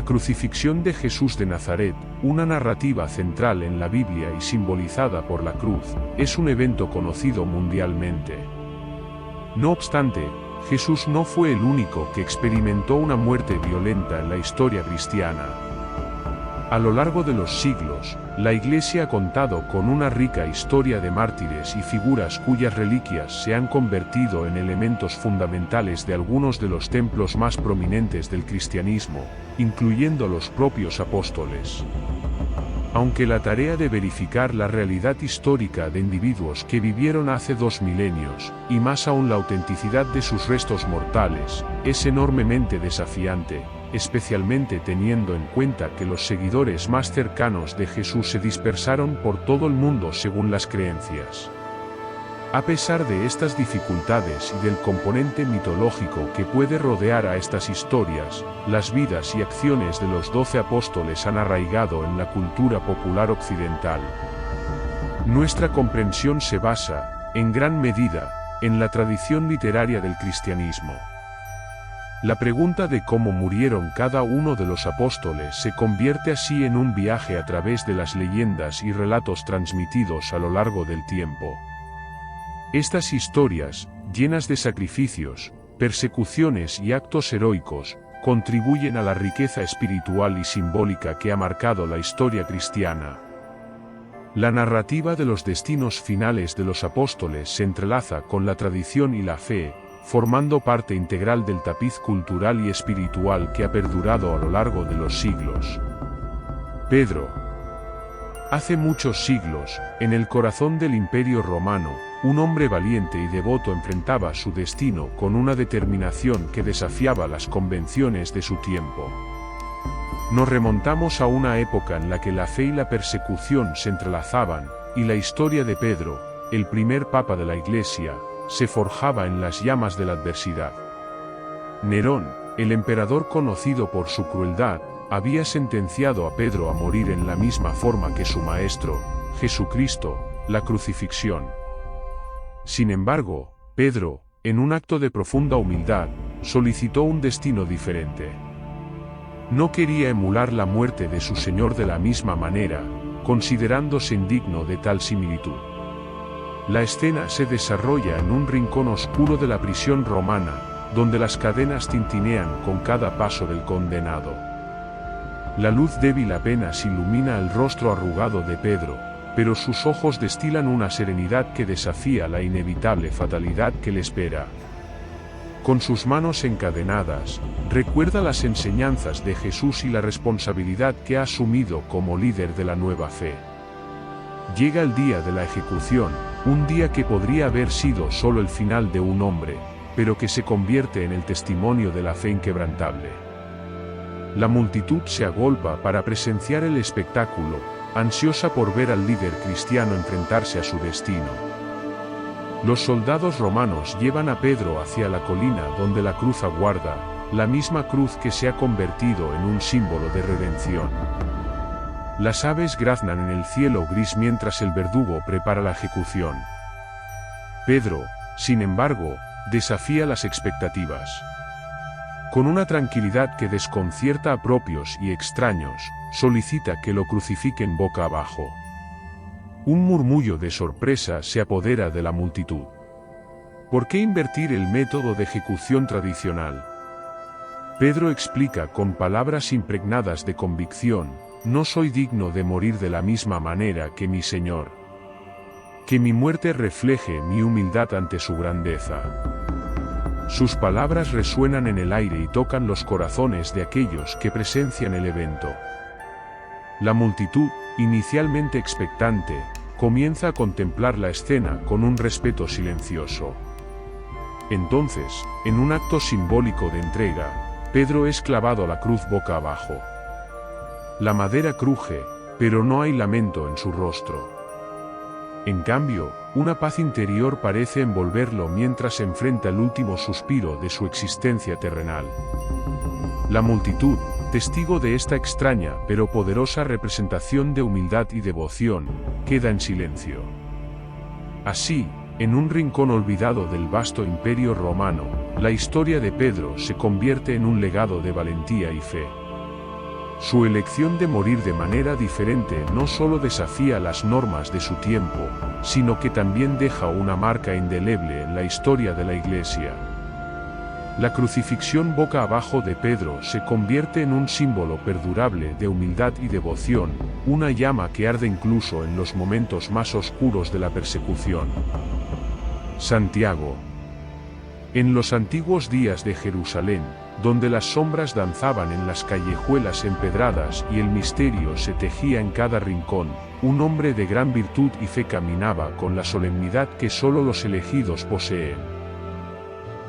crucifixión de Jesús de Nazaret, una narrativa central en la Biblia y simbolizada por la cruz, es un evento conocido mundialmente. No obstante, Jesús no fue el único que experimentó una muerte violenta en la historia cristiana. A lo largo de los siglos, la Iglesia ha contado con una rica historia de mártires y figuras cuyas reliquias se han convertido en elementos fundamentales de algunos de los templos más prominentes del cristianismo, incluyendo los propios apóstoles. Aunque la tarea de verificar la realidad histórica de individuos que vivieron hace 2 milenios, y más aún la autenticidad de sus restos mortales, es enormemente desafiante, especialmente teniendo en cuenta que los seguidores más cercanos de Jesús se dispersaron por todo el mundo según las creencias. A pesar de estas dificultades y del componente mitológico que puede rodear a estas historias, las vidas y acciones de los 12 apóstoles han arraigado en la cultura popular occidental. Nuestra comprensión se basa, en gran medida, en la tradición literaria del cristianismo. La pregunta de cómo murieron cada uno de los apóstoles se convierte así en un viaje a través de las leyendas y relatos transmitidos a lo largo del tiempo. Estas historias, llenas de sacrificios, persecuciones y actos heroicos, contribuyen a la riqueza espiritual y simbólica que ha marcado la historia cristiana. La narrativa de los destinos finales de los apóstoles se entrelaza con la tradición y la fe, formando parte integral del tapiz cultural y espiritual que ha perdurado a lo largo de los siglos. Pedro. Hace muchos siglos, en el corazón del Imperio Romano, un hombre valiente y devoto enfrentaba su destino con una determinación que desafiaba las convenciones de su tiempo. Nos remontamos a una época en la que la fe y la persecución se entrelazaban, y la historia de Pedro, el primer papa de la Iglesia, se forjaba en las llamas de la adversidad. Nerón, el emperador conocido por su crueldad, había sentenciado a Pedro a morir en la misma forma que su maestro, Jesucristo, la crucifixión. Sin embargo, Pedro, en un acto de profunda humildad, solicitó un destino diferente. No quería emular la muerte de su Señor de la misma manera, considerándose indigno de tal similitud. La escena se desarrolla en un rincón oscuro de la prisión romana, donde las cadenas tintinean con cada paso del condenado. La luz débil apenas ilumina el rostro arrugado de Pedro, pero sus ojos destilan una serenidad que desafía la inevitable fatalidad que le espera. Con sus manos encadenadas, recuerda las enseñanzas de Jesús y la responsabilidad que ha asumido como líder de la nueva fe. Llega el día de la ejecución, un día que podría haber sido solo el final de un hombre, pero que se convierte en el testimonio de la fe inquebrantable. La multitud se agolpa para presenciar el espectáculo, ansiosa por ver al líder cristiano enfrentarse a su destino. Los soldados romanos llevan a Pedro hacia la colina donde la cruz aguarda, la misma cruz que se ha convertido en un símbolo de redención. Las aves graznan en el cielo gris mientras el verdugo prepara la ejecución. Pedro, sin embargo, desafía las expectativas. Con una tranquilidad que desconcierta a propios y extraños, solicita que lo crucifiquen boca abajo. Un murmullo de sorpresa se apodera de la multitud. ¿Por qué invertir el método de ejecución tradicional? Pedro explica con palabras impregnadas de convicción: no soy digno de morir de la misma manera que mi Señor. Que mi muerte refleje mi humildad ante su grandeza. Sus palabras resuenan en el aire y tocan los corazones de aquellos que presencian el evento. La multitud, inicialmente expectante, comienza a contemplar la escena con un respeto silencioso. Entonces, en un acto simbólico de entrega, Pedro es clavado a la cruz boca abajo. La madera cruje, pero no hay lamento en su rostro. En cambio, una paz interior parece envolverlo mientras enfrenta el último suspiro de su existencia terrenal. La multitud, testigo de esta extraña pero poderosa representación de humildad y devoción, queda en silencio. Así, en un rincón olvidado del vasto imperio romano, la historia de Pedro se convierte en un legado de valentía y fe. Su elección de morir de manera diferente no solo desafía las normas de su tiempo, sino que también deja una marca indeleble en la historia de la Iglesia. La crucifixión boca abajo de Pedro se convierte en un símbolo perdurable de humildad y devoción, una llama que arde incluso en los momentos más oscuros de la persecución. Santiago. En los antiguos días de Jerusalén, donde las sombras danzaban en las callejuelas empedradas y el misterio se tejía en cada rincón, un hombre de gran virtud y fe caminaba con la solemnidad que solo los elegidos poseen.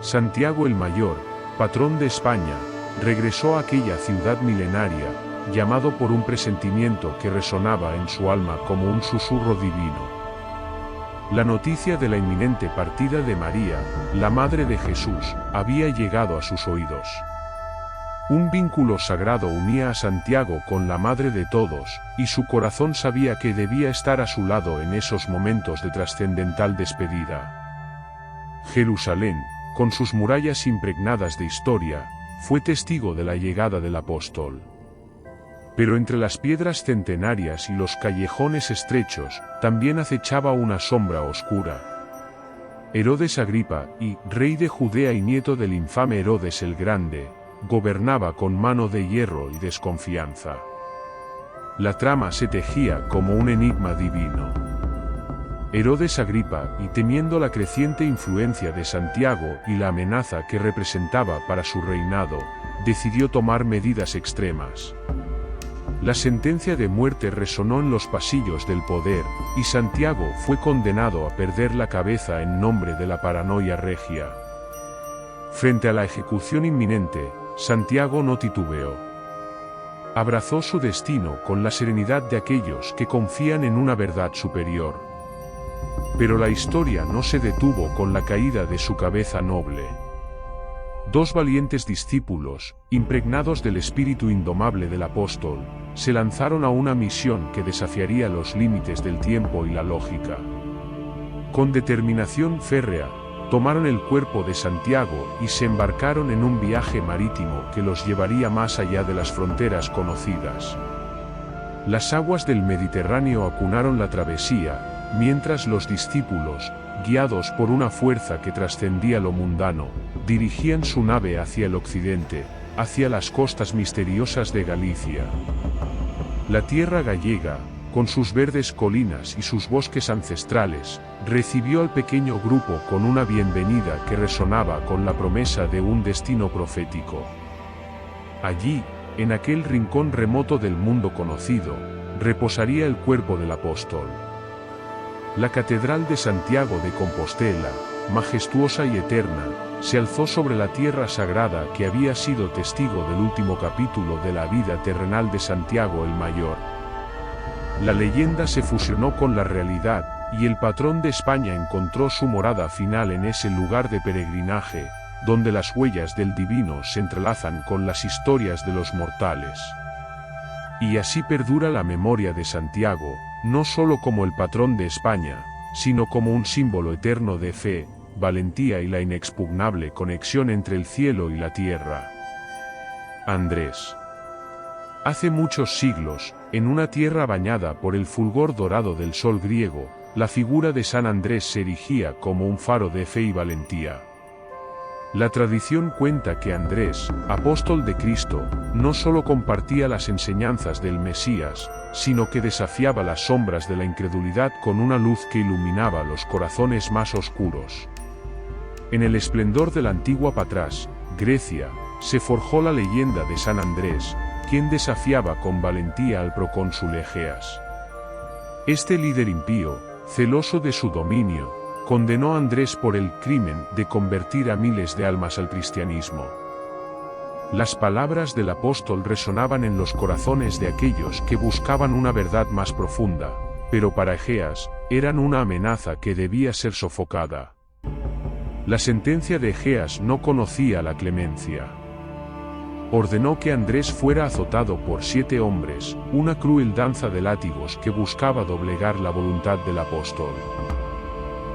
Santiago el Mayor, patrón de España, regresó a aquella ciudad milenaria, llamado por un presentimiento que resonaba en su alma como un susurro divino. La noticia de la inminente partida de María, la madre de Jesús, había llegado a sus oídos. Un vínculo sagrado unía a Santiago con la madre de todos, y su corazón sabía que debía estar a su lado en esos momentos de trascendental despedida. Jerusalén, con sus murallas impregnadas de historia, fue testigo de la llegada del apóstol. Pero entre las piedras centenarias y los callejones estrechos, también acechaba una sombra oscura. Herodes Agripa, rey de Judea y nieto del infame Herodes el Grande, gobernaba con mano de hierro y desconfianza. La trama se tejía como un enigma divino. Herodes Agripa, temiendo la creciente influencia de Santiago y la amenaza que representaba para su reinado, decidió tomar medidas extremas. La sentencia de muerte resonó en los pasillos del poder, y Santiago fue condenado a perder la cabeza en nombre de la paranoia regia. Frente a la ejecución inminente, Santiago no titubeó. Abrazó su destino con la serenidad de aquellos que confían en una verdad superior. Pero la historia no se detuvo con la caída de su cabeza noble. Dos valientes discípulos, impregnados del espíritu indomable del apóstol, se lanzaron a una misión que desafiaría los límites del tiempo y la lógica. Con determinación férrea, tomaron el cuerpo de Santiago y se embarcaron en un viaje marítimo que los llevaría más allá de las fronteras conocidas. Las aguas del Mediterráneo acunaron la travesía, mientras los discípulos, guiados por una fuerza que trascendía lo mundano, dirigían su nave hacia el occidente, hacia las costas misteriosas de Galicia. La tierra gallega, con sus verdes colinas y sus bosques ancestrales, recibió al pequeño grupo con una bienvenida que resonaba con la promesa de un destino profético. Allí, en aquel rincón remoto del mundo conocido, reposaría el cuerpo del apóstol. La Catedral de Santiago de Compostela, majestuosa y eterna, se alzó sobre la tierra sagrada que había sido testigo del último capítulo de la vida terrenal de Santiago el Mayor. La leyenda se fusionó con la realidad, y el patrón de España encontró su morada final en ese lugar de peregrinaje, donde las huellas del divino se entrelazan con las historias de los mortales. Y así perdura la memoria de Santiago, no solo como el patrón de España, sino como un símbolo eterno de fe, valentía y la inexpugnable conexión entre el cielo y la tierra. Andrés. Hace muchos siglos, en una tierra bañada por el fulgor dorado del sol griego, la figura de San Andrés se erigía como un faro de fe y valentía. La tradición cuenta que Andrés, apóstol de Cristo, no solo compartía las enseñanzas del Mesías, sino que desafiaba las sombras de la incredulidad con una luz que iluminaba los corazones más oscuros. En el esplendor de la antigua Patras, Grecia, se forjó la leyenda de San Andrés, quien desafiaba con valentía al procónsul Egeas. Este líder impío, celoso de su dominio, condenó a Andrés por el crimen de convertir a miles de almas al cristianismo. Las palabras del apóstol resonaban en los corazones de aquellos que buscaban una verdad más profunda, pero para Egeas, eran una amenaza que debía ser sofocada. La sentencia de Egeas no conocía la clemencia. Ordenó que Andrés fuera azotado por 7 hombres, una cruel danza de látigos que buscaba doblegar la voluntad del apóstol.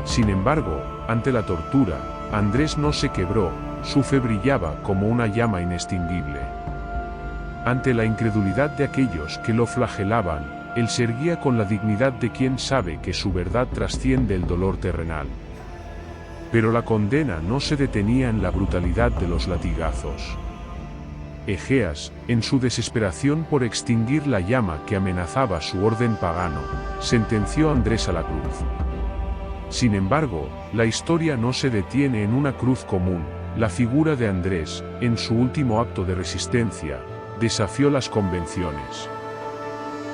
Sin embargo, ante la tortura, Andrés no se quebró, su fe brillaba como una llama inextinguible. Ante la incredulidad de aquellos que lo flagelaban, él se erguía con la dignidad de quien sabe que su verdad trasciende el dolor terrenal. Pero la condena no se detenía en la brutalidad de los latigazos. Egeas, en su desesperación por extinguir la llama que amenazaba su orden pagano, sentenció a Andrés a la cruz. Sin embargo, la historia no se detiene en una cruz común. La figura de Andrés, en su último acto de resistencia, desafió las convenciones.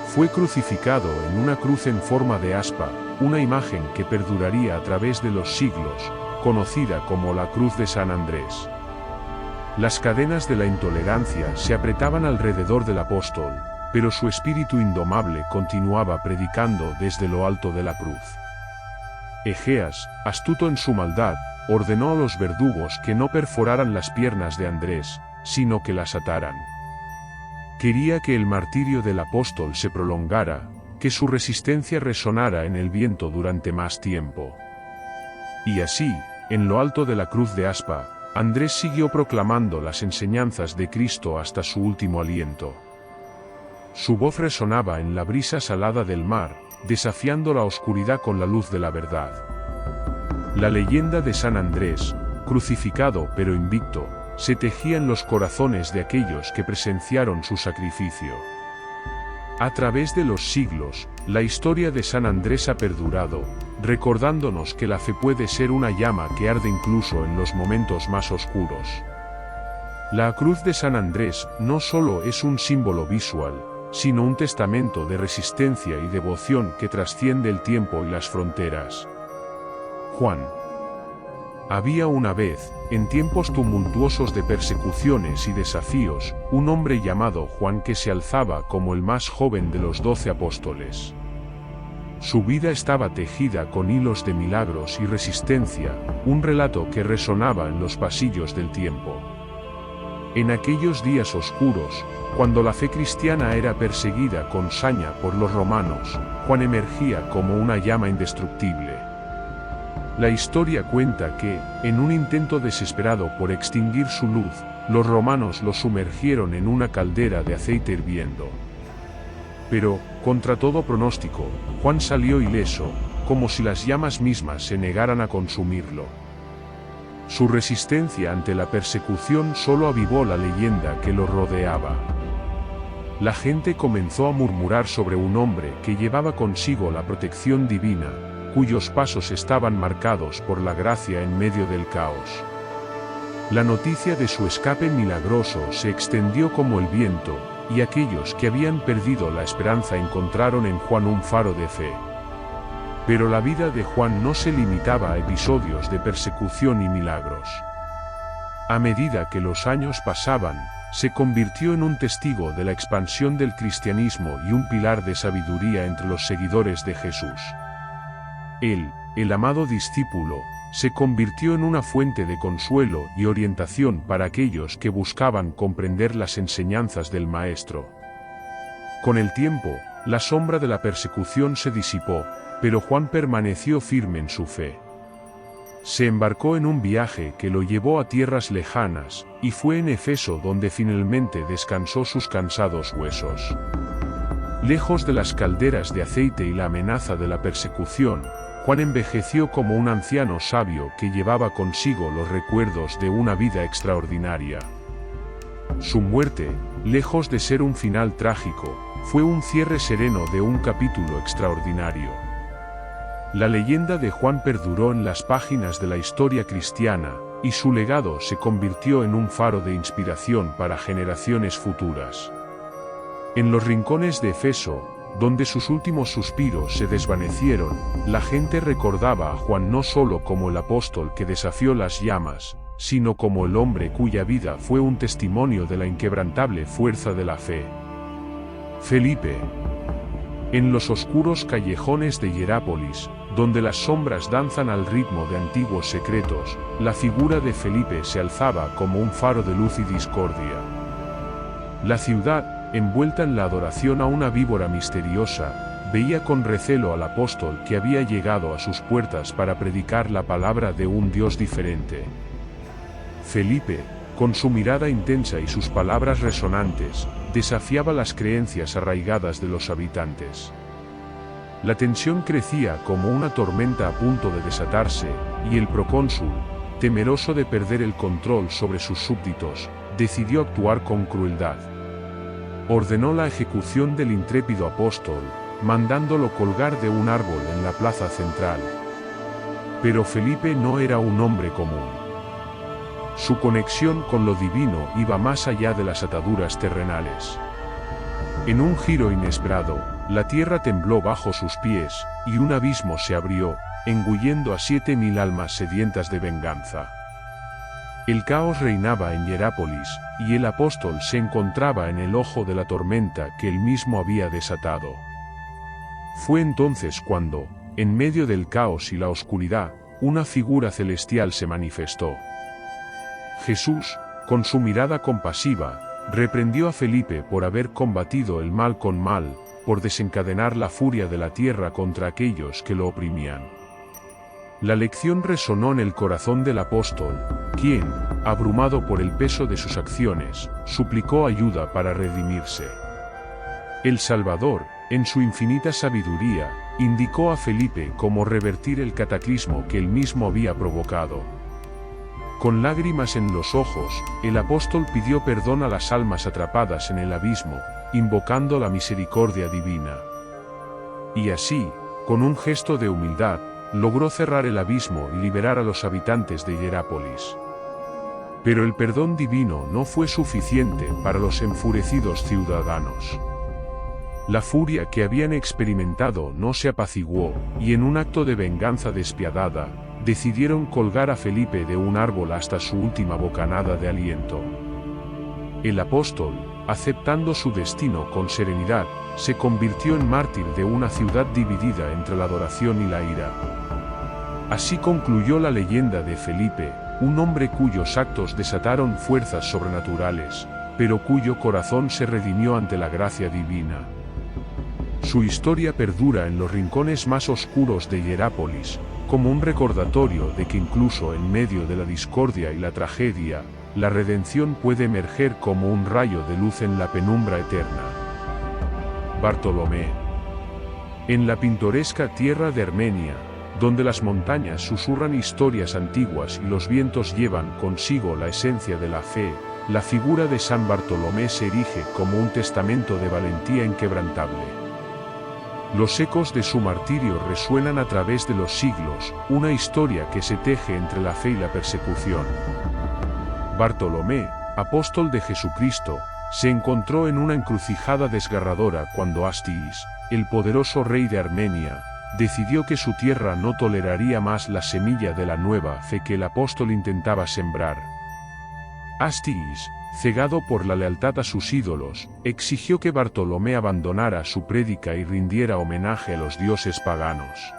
Fue crucificado en una cruz en forma de aspa, una imagen que perduraría a través de los siglos, conocida como la Cruz de San Andrés. Las cadenas de la intolerancia se apretaban alrededor del apóstol, pero su espíritu indomable continuaba predicando desde lo alto de la cruz. Egeas, astuto en su maldad, ordenó a los verdugos que no perforaran las piernas de Andrés, sino que las ataran. Quería que el martirio del apóstol se prolongara, que su resistencia resonara en el viento durante más tiempo. Y así, en lo alto de la cruz de aspa, Andrés siguió proclamando las enseñanzas de Cristo hasta su último aliento. Su voz resonaba en la brisa salada del mar, desafiando la oscuridad con la luz de la verdad. La leyenda de San Andrés, crucificado pero invicto, se tejía en los corazones de aquellos que presenciaron su sacrificio. A través de los siglos, la historia de San Andrés ha perdurado, recordándonos que la fe puede ser una llama que arde incluso en los momentos más oscuros. La cruz de San Andrés no solo es un símbolo visual, sino un testamento de resistencia y devoción que trasciende el tiempo y las fronteras. Juan. Había una vez, en tiempos tumultuosos de persecuciones y desafíos, un hombre llamado Juan que se alzaba como el más joven de los 12 apóstoles. Su vida estaba tejida con hilos de milagros y resistencia, un relato que resonaba en los pasillos del tiempo. En aquellos días oscuros, cuando la fe cristiana era perseguida con saña por los romanos, Juan emergía como una llama indestructible. La historia cuenta que, en un intento desesperado por extinguir su luz, los romanos lo sumergieron en una caldera de aceite hirviendo. Pero, contra todo pronóstico, Juan salió ileso, como si las llamas mismas se negaran a consumirlo. Su resistencia ante la persecución solo avivó la leyenda que lo rodeaba. La gente comenzó a murmurar sobre un hombre que llevaba consigo la protección divina, cuyos pasos estaban marcados por la gracia en medio del caos. La noticia de su escape milagroso se extendió como el viento, y aquellos que habían perdido la esperanza encontraron en Juan un faro de fe. Pero la vida de Juan no se limitaba a episodios de persecución y milagros. A medida que los años pasaban, se convirtió en un testigo de la expansión del cristianismo y un pilar de sabiduría entre los seguidores de Jesús. Él, el amado discípulo, se convirtió en una fuente de consuelo y orientación para aquellos que buscaban comprender las enseñanzas del Maestro. Con el tiempo, la sombra de la persecución se disipó, pero Juan permaneció firme en su fe. Se embarcó en un viaje que lo llevó a tierras lejanas, y fue en Efeso donde finalmente descansó sus cansados huesos. Lejos de las calderas de aceite y la amenaza de la persecución, Juan envejeció como un anciano sabio que llevaba consigo los recuerdos de una vida extraordinaria. Su muerte, lejos de ser un final trágico, fue un cierre sereno de un capítulo extraordinario. La leyenda de Juan perduró en las páginas de la historia cristiana, y su legado se convirtió en un faro de inspiración para generaciones futuras. En los rincones de Efeso, donde sus últimos suspiros se desvanecieron, la gente recordaba a Juan no solo como el apóstol que desafió las llamas, sino como el hombre cuya vida fue un testimonio de la inquebrantable fuerza de la fe. Felipe. En los oscuros callejones de Hierápolis, donde las sombras danzan al ritmo de antiguos secretos, la figura de Felipe se alzaba como un faro de luz y discordia. La ciudad, envuelta en la adoración a una víbora misteriosa, veía con recelo al apóstol que había llegado a sus puertas para predicar la palabra de un Dios diferente. Felipe, con su mirada intensa y sus palabras resonantes, desafiaba las creencias arraigadas de los habitantes. La tensión crecía como una tormenta a punto de desatarse, y el procónsul, temeroso de perder el control sobre sus súbditos, decidió actuar con crueldad. Ordenó la ejecución del intrépido apóstol, mandándolo colgar de un árbol en la plaza central. Pero Felipe no era un hombre común. Su conexión con lo divino iba más allá de las ataduras terrenales. En un giro inesperado, la tierra tembló bajo sus pies, y un abismo se abrió, engullendo a 7000 almas sedientas de venganza. El caos reinaba en Hierápolis, y el apóstol se encontraba en el ojo de la tormenta que él mismo había desatado. Fue entonces cuando, en medio del caos y la oscuridad, una figura celestial se manifestó. Jesús, con su mirada compasiva, reprendió a Felipe por haber combatido el mal con mal, por desencadenar la furia de la tierra contra aquellos que lo oprimían. La lección resonó en el corazón del apóstol, quien, abrumado por el peso de sus acciones, suplicó ayuda para redimirse. El Salvador, en su infinita sabiduría, indicó a Felipe cómo revertir el cataclismo que él mismo había provocado. Con lágrimas en los ojos, el apóstol pidió perdón a las almas atrapadas en el abismo, invocando la misericordia divina. Y así, con un gesto de humildad, logró cerrar el abismo y liberar a los habitantes de Hierápolis. Pero el perdón divino no fue suficiente para los enfurecidos ciudadanos. La furia que habían experimentado no se apaciguó, y en un acto de venganza despiadada, decidieron colgar a Felipe de un árbol hasta su última bocanada de aliento. El apóstol, aceptando su destino con serenidad, se convirtió en mártir de una ciudad dividida entre la adoración y la ira. Así concluyó la leyenda de Felipe, un hombre cuyos actos desataron fuerzas sobrenaturales, pero cuyo corazón se redimió ante la gracia divina. Su historia perdura en los rincones más oscuros de Hierápolis, como un recordatorio de que incluso en medio de la discordia y la tragedia, la redención puede emerger como un rayo de luz en la penumbra eterna. Bartolomé. En la pintoresca tierra de Armenia, donde las montañas susurran historias antiguas y los vientos llevan consigo la esencia de la fe, la figura de San Bartolomé se erige como un testamento de valentía inquebrantable. Los ecos de su martirio resuenan a través de los siglos, una historia que se teje entre la fe y la persecución. Bartolomé, apóstol de Jesucristo, se encontró en una encrucijada desgarradora cuando Astiis, el poderoso rey de Armenia, decidió que su tierra no toleraría más la semilla de la nueva fe que el apóstol intentaba sembrar. Astiis, cegado por la lealtad a sus ídolos, exigió que Bartolomé abandonara su prédica y rindiera homenaje a los dioses paganos.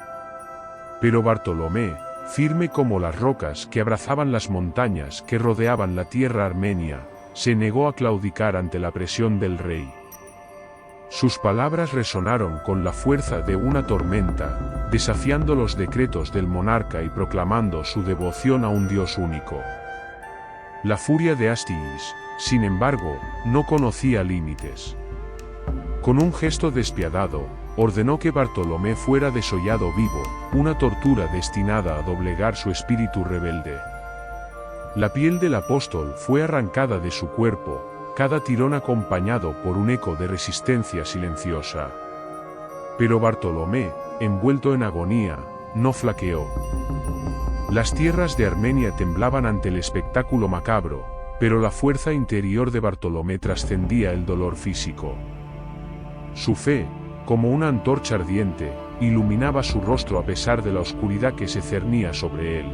Pero Bartolomé, firme como las rocas que abrazaban las montañas que rodeaban la tierra armenia, se negó a claudicar ante la presión del rey. Sus palabras resonaron con la fuerza de una tormenta, desafiando los decretos del monarca y proclamando su devoción a un Dios único. La furia de Astiis, sin embargo, no conocía límites. Con un gesto despiadado, ordenó que Bartolomé fuera desollado vivo, una tortura destinada a doblegar su espíritu rebelde. La piel del apóstol fue arrancada de su cuerpo, cada tirón acompañado por un eco de resistencia silenciosa. Pero Bartolomé, envuelto en agonía, no flaqueó. Las tierras de Armenia temblaban ante el espectáculo macabro, pero la fuerza interior de Bartolomé trascendía el dolor físico. Su fe, como una antorcha ardiente, iluminaba su rostro a pesar de la oscuridad que se cernía sobre él.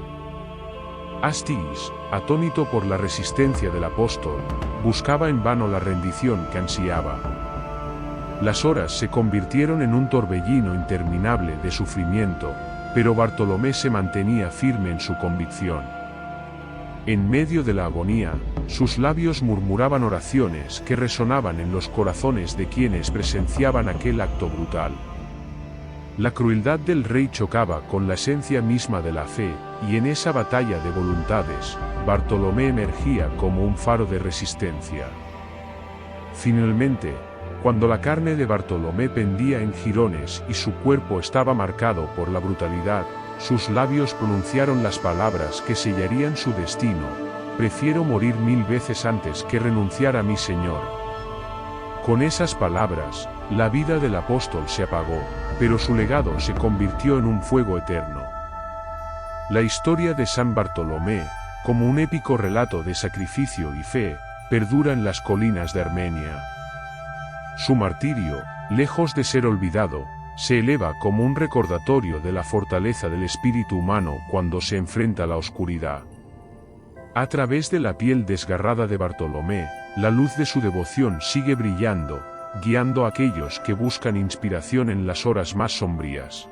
Astiis, atónito por la resistencia del apóstol, buscaba en vano la rendición que ansiaba. Las horas se convirtieron en un torbellino interminable de sufrimiento, pero Bartolomé se mantenía firme en su convicción. En medio de la agonía, sus labios murmuraban oraciones que resonaban en los corazones de quienes presenciaban aquel acto brutal. La crueldad del rey chocaba con la esencia misma de la fe, y en esa batalla de voluntades, Bartolomé emergía como un faro de resistencia. Finalmente, cuando la carne de Bartolomé pendía en jirones y su cuerpo estaba marcado por la brutalidad, sus labios pronunciaron las palabras que sellarían su destino: prefiero morir 1000 veces antes que renunciar a mi Señor. Con esas palabras, la vida del apóstol se apagó, pero su legado se convirtió en un fuego eterno. La historia de San Bartolomé, como un épico relato de sacrificio y fe, perdura en las colinas de Armenia. Su martirio, lejos de ser olvidado, se eleva como un recordatorio de la fortaleza del espíritu humano cuando se enfrenta a la oscuridad. A través de la piel desgarrada de Bartolomé, la luz de su devoción sigue brillando, guiando a aquellos que buscan inspiración en las horas más sombrías.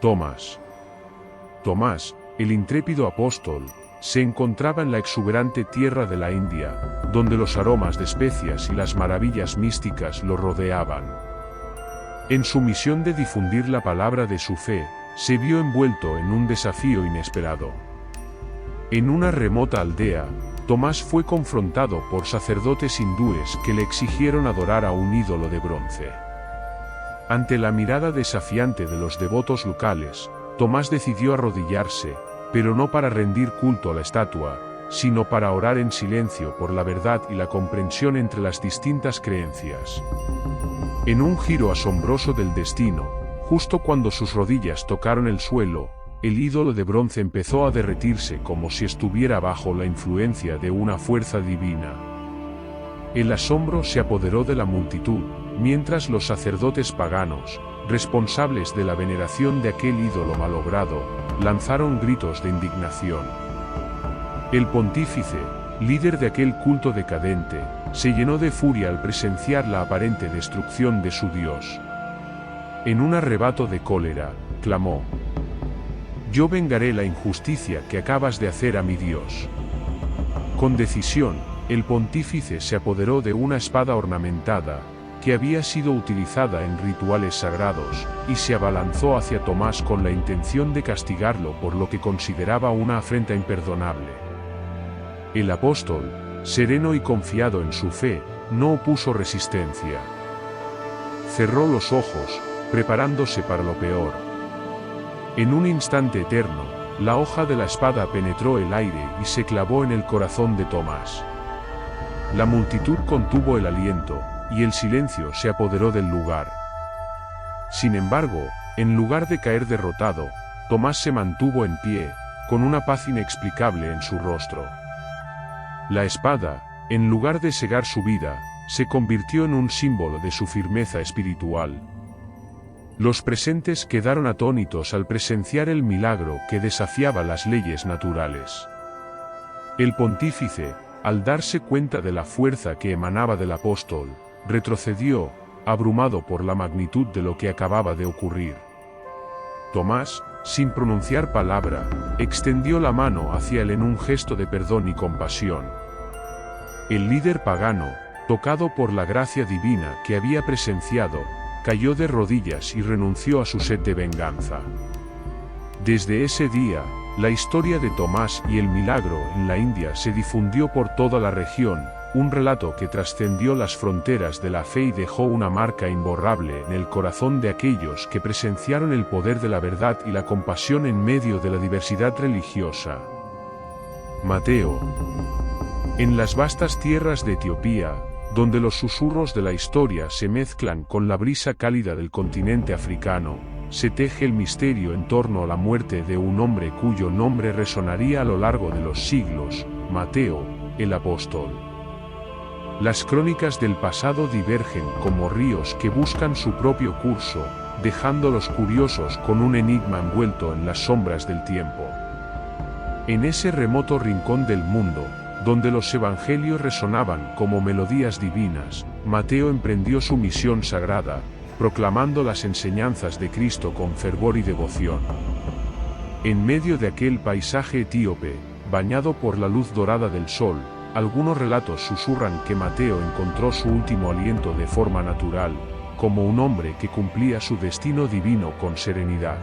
Tomás, el intrépido apóstol, se encontraba en la exuberante tierra de la India, donde los aromas de especias y las maravillas místicas lo rodeaban. En su misión de difundir la palabra de su fe, se vio envuelto en un desafío inesperado. En una remota aldea, Tomás fue confrontado por sacerdotes hindúes que le exigieron adorar a un ídolo de bronce. Ante la mirada desafiante de los devotos locales, Tomás decidió arrodillarse, pero no para rendir culto a la estatua, sino para orar en silencio por la verdad y la comprensión entre las distintas creencias. En un giro asombroso del destino, justo cuando sus rodillas tocaron el suelo, el ídolo de bronce empezó a derretirse como si estuviera bajo la influencia de una fuerza divina. El asombro se apoderó de la multitud, mientras los sacerdotes paganos, responsables de la veneración de aquel ídolo malogrado, lanzaron gritos de indignación. El pontífice, líder de aquel culto decadente, se llenó de furia al presenciar la aparente destrucción de su Dios. En un arrebato de cólera, clamó: «Yo vengaré la injusticia que acabas de hacer a mi Dios». Con decisión, el pontífice se apoderó de una espada ornamentada, que había sido utilizada en rituales sagrados, y se abalanzó hacia Tomás con la intención de castigarlo por lo que consideraba una afrenta imperdonable. El apóstol, sereno y confiado en su fe, no opuso resistencia. Cerró los ojos, preparándose para lo peor. En un instante eterno, la hoja de la espada penetró el aire y se clavó en el corazón de Tomás. La multitud contuvo el aliento, y el silencio se apoderó del lugar. Sin embargo, en lugar de caer derrotado, Tomás se mantuvo en pie, con una paz inexplicable en su rostro. La espada, en lugar de cegar su vida, se convirtió en un símbolo de su firmeza espiritual. Los presentes quedaron atónitos al presenciar el milagro que desafiaba las leyes naturales. El pontífice, al darse cuenta de la fuerza que emanaba del apóstol, retrocedió, abrumado por la magnitud de lo que acababa de ocurrir. Tomás, sin pronunciar palabra, extendió la mano hacia él en un gesto de perdón y compasión. El líder pagano, tocado por la gracia divina que había presenciado, cayó de rodillas y renunció a su sed de venganza. Desde ese día, la historia de Tomás y el milagro en la India se difundió por toda la región, un relato que trascendió las fronteras de la fe y dejó una marca imborrable en el corazón de aquellos que presenciaron el poder de la verdad y la compasión en medio de la diversidad religiosa. Mateo. En las vastas tierras de Etiopía, donde los susurros de la historia se mezclan con la brisa cálida del continente africano, se teje el misterio en torno a la muerte de un hombre cuyo nombre resonaría a lo largo de los siglos: Mateo, el apóstol. Las crónicas del pasado divergen como ríos que buscan su propio curso, dejando a los curiosos con un enigma envuelto en las sombras del tiempo. En ese remoto rincón del mundo, donde los evangelios resonaban como melodías divinas, Mateo emprendió su misión sagrada, proclamando las enseñanzas de Cristo con fervor y devoción. En medio de aquel paisaje etíope, bañado por la luz dorada del sol, algunos relatos susurran que Mateo encontró su último aliento de forma natural, como un hombre que cumplía su destino divino con serenidad.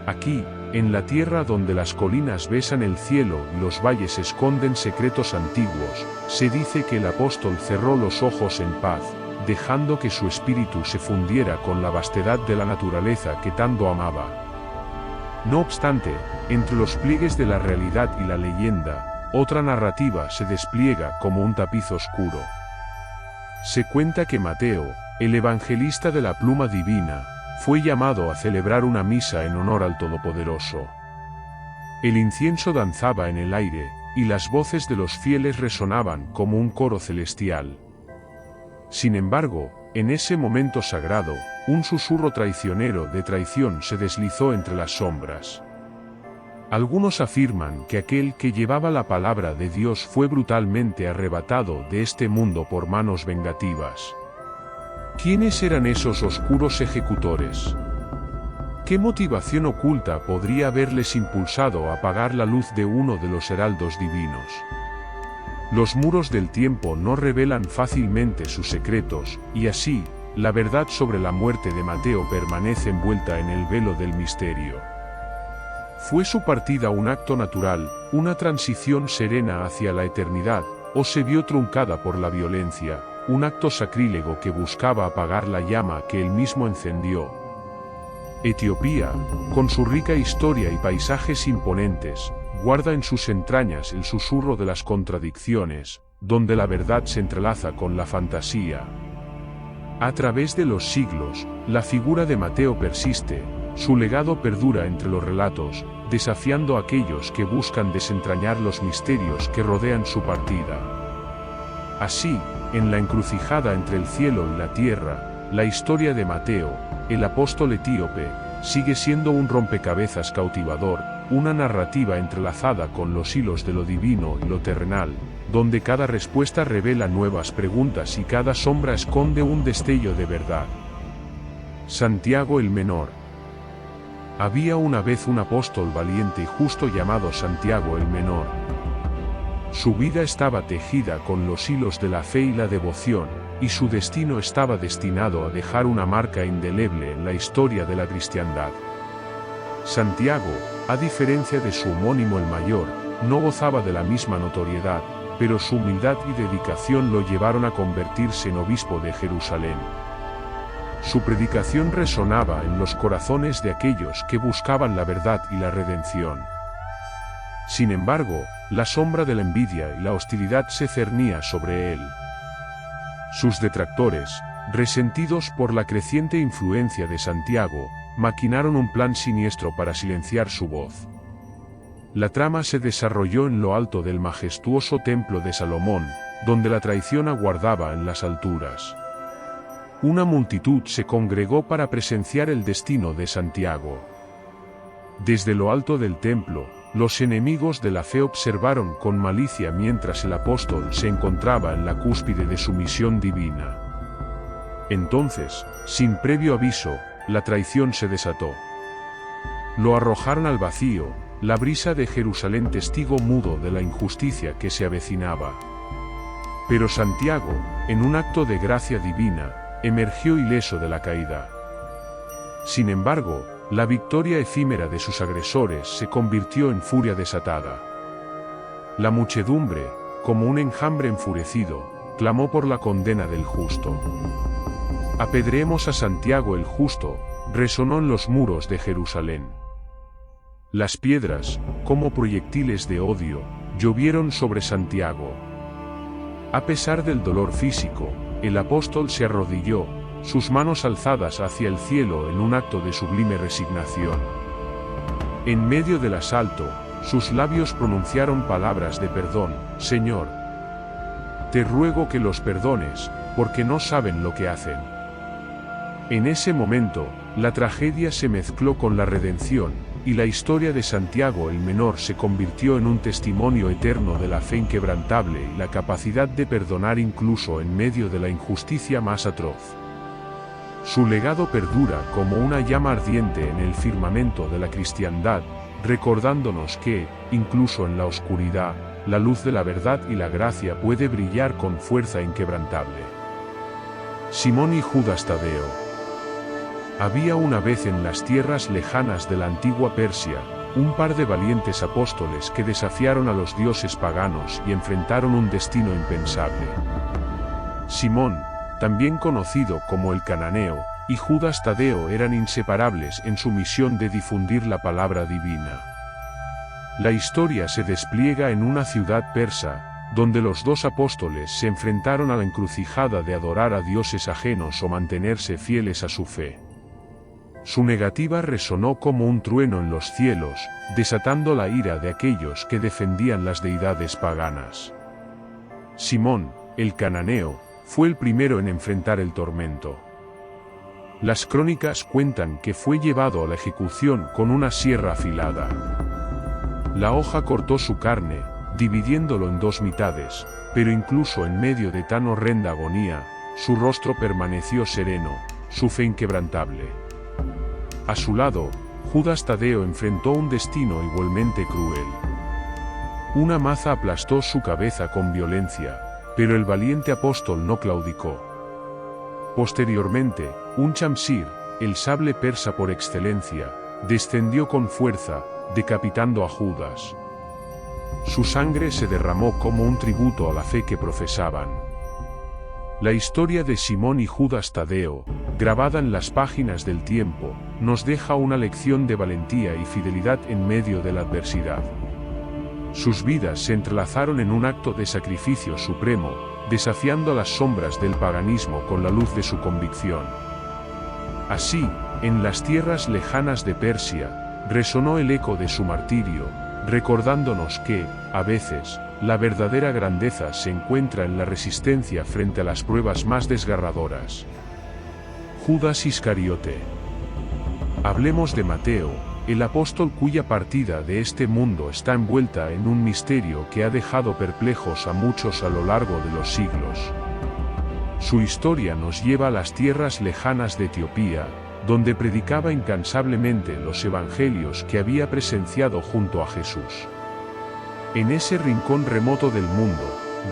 Aquí, en la tierra donde las colinas besan el cielo y los valles esconden secretos antiguos, se dice que el apóstol cerró los ojos en paz, dejando que su espíritu se fundiera con la vastedad de la naturaleza que tanto amaba. No obstante, entre los pliegues de la realidad y la leyenda, otra narrativa se despliega como un tapiz oscuro. Se cuenta que Mateo, el evangelista de la pluma divina, fue llamado a celebrar una misa en honor al Todopoderoso. El incienso danzaba en el aire, y las voces de los fieles resonaban como un coro celestial. Sin embargo, en ese momento sagrado, un susurro traicionero de traición se deslizó entre las sombras. Algunos afirman que aquel que llevaba la palabra de Dios fue brutalmente arrebatado de este mundo por manos vengativas. ¿Quiénes eran esos oscuros ejecutores? ¿Qué motivación oculta podría haberles impulsado a apagar la luz de uno de los heraldos divinos? Los muros del tiempo no revelan fácilmente sus secretos, y así, la verdad sobre la muerte de Mateo permanece envuelta en el velo del misterio. ¿Fue su partida un acto natural, una transición serena hacia la eternidad, o se vio truncada por la violencia, un acto sacrílego que buscaba apagar la llama que él mismo encendió? Etiopía, con su rica historia y paisajes imponentes, guarda en sus entrañas el susurro de las contradicciones, donde la verdad se entrelaza con la fantasía. A través de los siglos, la figura de Mateo persiste, su legado perdura entre los relatos, desafiando a aquellos que buscan desentrañar los misterios que rodean su partida. Así, en la encrucijada entre el cielo y la tierra, la historia de Mateo, el apóstol etíope, sigue siendo un rompecabezas cautivador, una narrativa entrelazada con los hilos de lo divino y lo terrenal, donde cada respuesta revela nuevas preguntas y cada sombra esconde un destello de verdad. Santiago el Menor. Había una vez un apóstol valiente y justo llamado Santiago el Menor. Su vida estaba tejida con los hilos de la fe y la devoción, y su destino estaba destinado a dejar una marca indeleble en la historia de la cristiandad. Santiago, a diferencia de su homónimo el mayor, no gozaba de la misma notoriedad, pero su humildad y dedicación lo llevaron a convertirse en obispo de Jerusalén. Su predicación resonaba en los corazones de aquellos que buscaban la verdad y la redención. Sin embargo, la sombra de la envidia y la hostilidad se cernía sobre él. Sus detractores, resentidos por la creciente influencia de Santiago, maquinaron un plan siniestro para silenciar su voz. La trama se desarrolló en lo alto del majestuoso templo de Salomón, donde la traición aguardaba en las alturas. Una multitud se congregó para presenciar el destino de Santiago. Desde lo alto del templo, los enemigos de la fe observaron con malicia mientras el apóstol se encontraba en la cúspide de su misión divina. Entonces, sin previo aviso, la traición se desató. Lo arrojaron al vacío, la brisa de Jerusalén testigo mudo de la injusticia que se avecinaba. Pero Santiago, en un acto de gracia divina, emergió ileso de la caída. Sin embargo, la victoria efímera de sus agresores se convirtió en furia desatada. La muchedumbre, como un enjambre enfurecido, clamó por la condena del justo. «Apedreemos a Santiago el justo», resonó en los muros de Jerusalén. Las piedras, como proyectiles de odio, llovieron sobre Santiago. A pesar del dolor físico, el apóstol se arrodilló, sus manos alzadas hacia el cielo en un acto de sublime resignación. En medio del asalto, sus labios pronunciaron palabras de perdón: «Señor, te ruego que los perdones, porque no saben lo que hacen». En ese momento, la tragedia se mezcló con la redención, y la historia de Santiago el Menor se convirtió en un testimonio eterno de la fe inquebrantable y la capacidad de perdonar incluso en medio de la injusticia más atroz. Su legado perdura como una llama ardiente en el firmamento de la cristiandad, recordándonos que, incluso en la oscuridad, la luz de la verdad y la gracia puede brillar con fuerza inquebrantable. Simón y Judas Tadeo. Había una vez en las tierras lejanas de la antigua Persia, un par de valientes apóstoles que desafiaron a los dioses paganos y enfrentaron un destino impensable. Simón, también conocido como el Cananeo, y Judas Tadeo eran inseparables en su misión de difundir la palabra divina. La historia se despliega en una ciudad persa, donde los dos apóstoles se enfrentaron a la encrucijada de adorar a dioses ajenos o mantenerse fieles a su fe. Su negativa resonó como un trueno en los cielos, desatando la ira de aquellos que defendían las deidades paganas. Simón, el Cananeo, fue el primero en enfrentar el tormento. Las crónicas cuentan que fue llevado a la ejecución con una sierra afilada. La hoja cortó su carne, dividiéndolo en dos mitades, pero incluso en medio de tan horrenda agonía, su rostro permaneció sereno, su fe inquebrantable. A su lado, Judas Tadeo enfrentó un destino igualmente cruel. Una maza aplastó su cabeza con violencia, pero el valiente apóstol no claudicó. Posteriormente, un chamsir, el sable persa por excelencia, descendió con fuerza, decapitando a Judas. Su sangre se derramó como un tributo a la fe que profesaban. La historia de Simón y Judas Tadeo, grabada en las páginas del tiempo, nos deja una lección de valentía y fidelidad en medio de la adversidad. Sus vidas se entrelazaron en un acto de sacrificio supremo, desafiando las sombras del paganismo con la luz de su convicción. Así, en las tierras lejanas de Persia, resonó el eco de su martirio, recordándonos que, a veces, la verdadera grandeza se encuentra en la resistencia frente a las pruebas más desgarradoras. Judas Iscariote. Hablemos de Mateo, el apóstol cuya partida de este mundo está envuelta en un misterio que ha dejado perplejos a muchos a lo largo de los siglos. Su historia nos lleva a las tierras lejanas de Etiopía, donde predicaba incansablemente los evangelios que había presenciado junto a Jesús. En ese rincón remoto del mundo,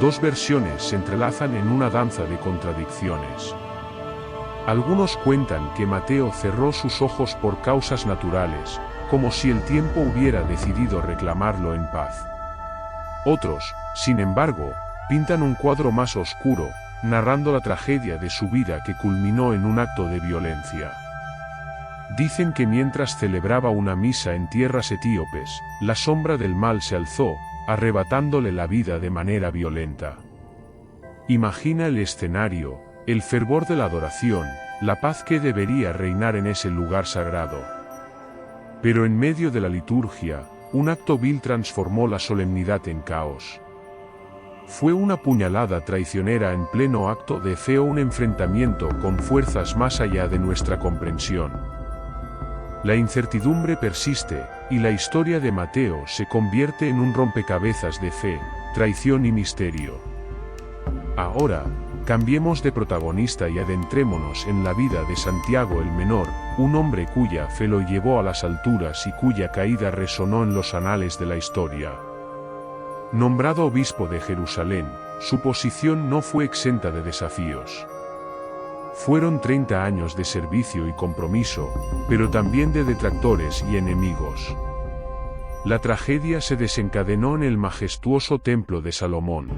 dos versiones se entrelazan en una danza de contradicciones. Algunos cuentan que Mateo cerró sus ojos por causas naturales, como si el tiempo hubiera decidido reclamarlo en paz. Otros, sin embargo, pintan un cuadro más oscuro, narrando la tragedia de su vida que culminó en un acto de violencia. Dicen que mientras celebraba una misa en tierras etíopes, la sombra del mal se alzó, arrebatándole la vida de manera violenta. Imagina el escenario, el fervor de la adoración, la paz que debería reinar en ese lugar sagrado. Pero en medio de la liturgia, un acto vil transformó la solemnidad en caos. Fue una puñalada traicionera en pleno acto de fe o un enfrentamiento con fuerzas más allá de nuestra comprensión. La incertidumbre persiste, y la historia de Mateo se convierte en un rompecabezas de fe, traición y misterio. Ahora, cambiemos de protagonista y adentrémonos en la vida de Santiago el Menor, un hombre cuya fe lo llevó a las alturas y cuya caída resonó en los anales de la historia. Nombrado obispo de Jerusalén, su posición no fue exenta de desafíos. Fueron 30 años de servicio y compromiso, pero también de detractores y enemigos. La tragedia se desencadenó en el majestuoso templo de Salomón.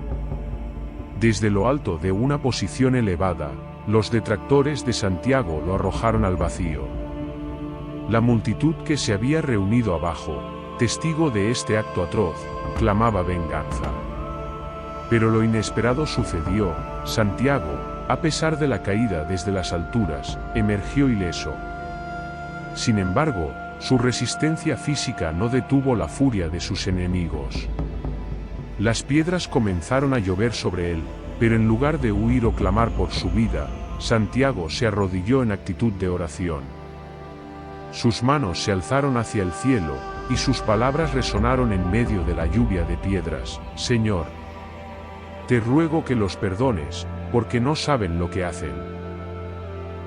Desde lo alto de una posición elevada, los detractores de Santiago lo arrojaron al vacío. La multitud que se había reunido abajo, testigo de este acto atroz, clamaba venganza. Pero lo inesperado sucedió. Santiago, a pesar de la caída desde las alturas, emergió ileso. Sin embargo, su resistencia física no detuvo la furia de sus enemigos. Las piedras comenzaron a llover sobre él, pero en lugar de huir o clamar por su vida, Santiago se arrodilló en actitud de oración. Sus manos se alzaron hacia el cielo, y sus palabras resonaron en medio de la lluvia de piedras: Señor, te ruego que los perdones, porque no saben lo que hacen.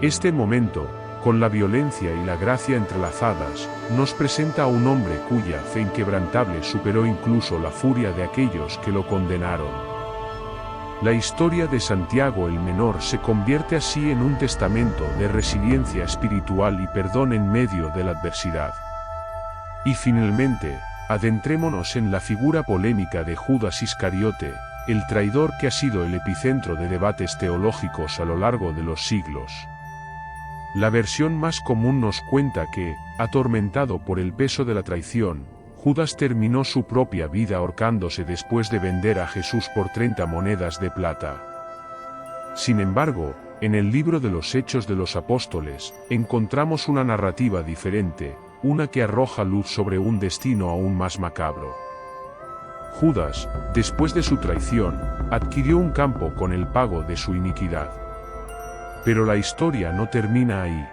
Este momento, con la violencia y la gracia entrelazadas, nos presenta a un hombre cuya fe inquebrantable superó incluso la furia de aquellos que lo condenaron. La historia de Santiago el Menor se convierte así en un testamento de resiliencia espiritual y perdón en medio de la adversidad. Y finalmente, adentrémonos en la figura polémica de Judas Iscariote, el traidor que ha sido el epicentro de debates teológicos a lo largo de los siglos. La versión más común nos cuenta que, atormentado por el peso de la traición, Judas terminó su propia vida ahorcándose después de vender a Jesús por 30 monedas de plata. Sin embargo, en el libro de los Hechos de los Apóstoles, encontramos una narrativa diferente, una que arroja luz sobre un destino aún más macabro. Judas, después de su traición, adquirió un campo con el pago de su iniquidad. Pero la historia no termina ahí.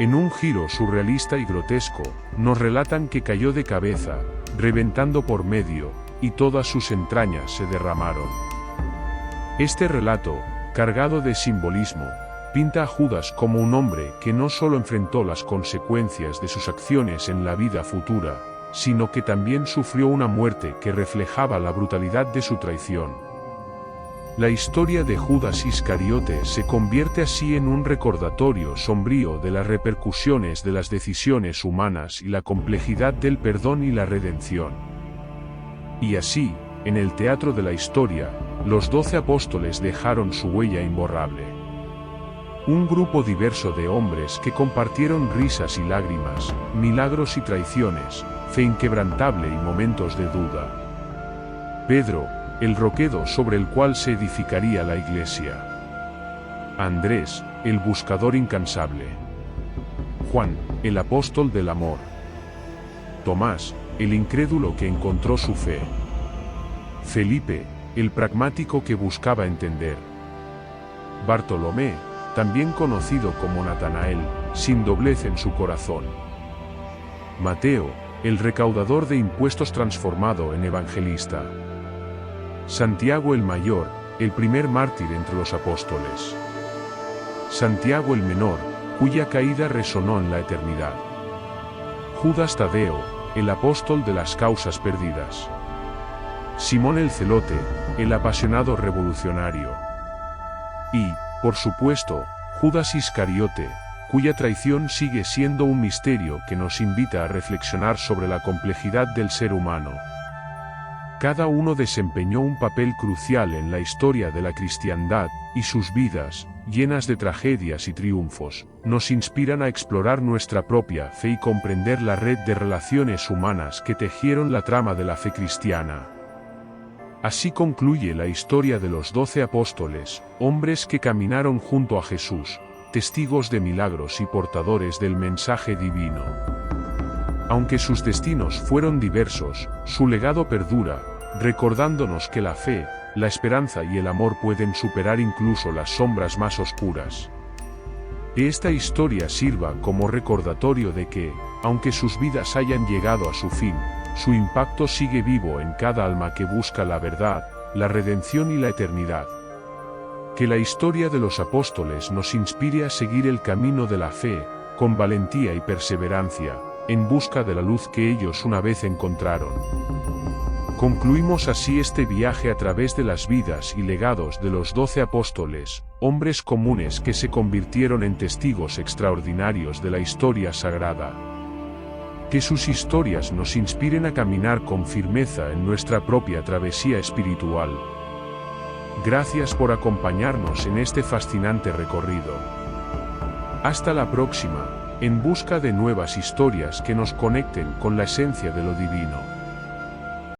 En un giro surrealista y grotesco, nos relatan que cayó de cabeza, reventando por medio, y todas sus entrañas se derramaron. Este relato, cargado de simbolismo, pinta a Judas como un hombre que no solo enfrentó las consecuencias de sus acciones en la vida futura, sino que también sufrió una muerte que reflejaba la brutalidad de su traición. La historia de Judas Iscariote se convierte así en un recordatorio sombrío de las repercusiones de las decisiones humanas y la complejidad del perdón y la redención. Y así, en el teatro de la historia, los 12 apóstoles dejaron su huella imborrable. Un grupo diverso de hombres que compartieron risas y lágrimas, milagros y traiciones, fe inquebrantable y momentos de duda. Pedro, el roquedo sobre el cual se edificaría la iglesia. Andrés, el buscador incansable. Juan, el apóstol del amor. Tomás, el incrédulo que encontró su fe. Felipe, el pragmático que buscaba entender. Bartolomé, también conocido como Natanael, sin doblez en su corazón. Mateo, el recaudador de impuestos transformado en evangelista. Santiago el mayor, el primer mártir entre los apóstoles. Santiago el menor, cuya caída resonó en la eternidad. Judas Tadeo, el apóstol de las causas perdidas. Simón el celote, el apasionado revolucionario. Y, por supuesto, Judas Iscariote, cuya traición sigue siendo un misterio que nos invita a reflexionar sobre la complejidad del ser humano. Cada uno desempeñó un papel crucial en la historia de la cristiandad, y sus vidas, llenas de tragedias y triunfos, nos inspiran a explorar nuestra propia fe y comprender la red de relaciones humanas que tejieron la trama de la fe cristiana. Así concluye la historia de los 12 apóstoles, hombres que caminaron junto a Jesús, testigos de milagros y portadores del mensaje divino. Aunque sus destinos fueron diversos, su legado perdura, recordándonos que la fe, la esperanza y el amor pueden superar incluso las sombras más oscuras. Que esta historia sirva como recordatorio de que, aunque sus vidas hayan llegado a su fin, su impacto sigue vivo en cada alma que busca la verdad, la redención y la eternidad. Que la historia de los apóstoles nos inspire a seguir el camino de la fe, con valentía y perseverancia, en busca de la luz que ellos una vez encontraron. Concluimos así este viaje a través de las vidas y legados de los 12 apóstoles, hombres comunes que se convirtieron en testigos extraordinarios de la historia sagrada. Que sus historias nos inspiren a caminar con firmeza en nuestra propia travesía espiritual. Gracias por acompañarnos en este fascinante recorrido. Hasta la próxima, en busca de nuevas historias que nos conecten con la esencia de lo divino.